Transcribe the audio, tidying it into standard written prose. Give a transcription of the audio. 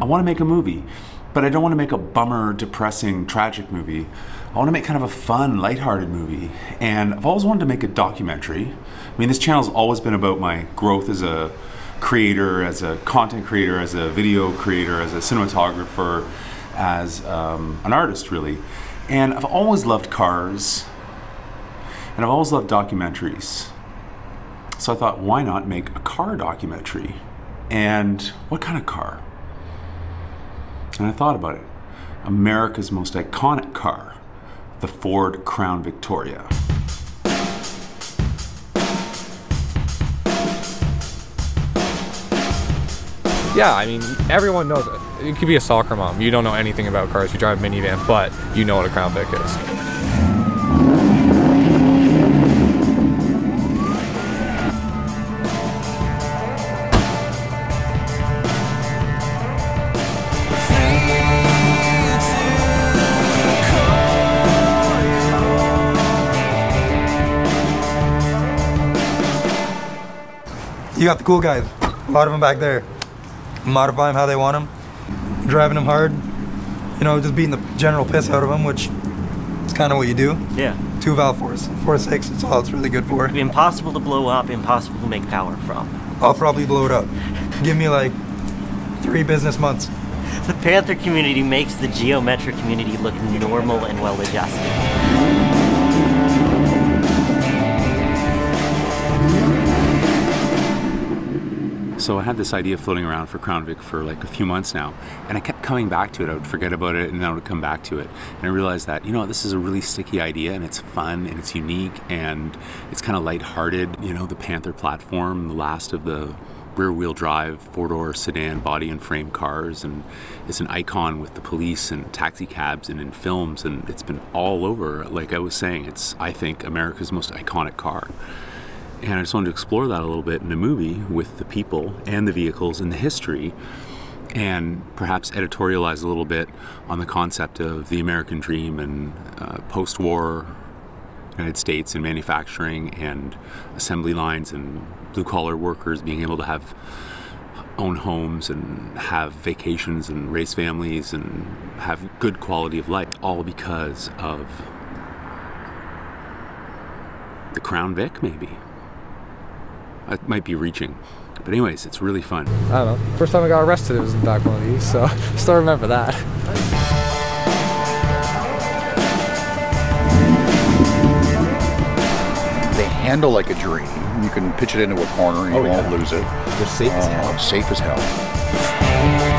I want to make a movie, but I don't want to make a bummer, depressing, tragic movie. I want to make kind of a fun, lighthearted movie. And I've always wanted to make a documentary. I mean, this channel's always been about my growth as a creator, as a content creator, as a video creator, as a cinematographer, as an artist, really. And I've always loved cars, and I've always loved documentaries. So I thought, why not make a car documentary? And what kind of car? And I thought about it. America's most iconic car, the Ford Crown Victoria. Yeah, I mean, everyone knows it. It could be a soccer mom. You don't know anything about cars. You drive a minivan, but you know what a Crown Vic is. You got the cool guys, a lot of them back there. Modify them how they want them, driving them hard, you know, just beating the general piss out of them, which is kind of what you do. Yeah. 2 valve force, 4.6, it's all it's really good for. Impossible to blow up, impossible to make power from. I'll probably blow it up. Give me like 3 business months. The Panther community makes the geometric community look normal and well adjusted. So I had this idea floating around for Crown Vic for like a few months now, and I kept coming back to it. I would forget about it, and then I would come back to it. And I realized that, you know, this is a really sticky idea, and it's fun, and it's unique, and it's kind of lighthearted. You know, the Panther platform, the last of the rear-wheel drive, 4-door sedan body and frame cars, and it's an icon with the police and taxi cabs and in films, and it's been all over. Like I was saying, it's, I think, America's most iconic car. And I just wanted to explore that a little bit in a movie with the people and the vehicles and the history, and perhaps editorialize a little bit on the concept of the American dream and post-war United States and manufacturing and assembly lines and blue-collar workers being able to have own homes and have vacations and raise families and have good quality of life, all because of the Crown Vic, maybe. I might be reaching, but anyways, it's really fun. I don't know. First time I got arrested, it was in the back of one of these, so still remember that. They handle like a dream. You can pitch it into a corner and you won't lose it. They're safe as hell. Safe as hell.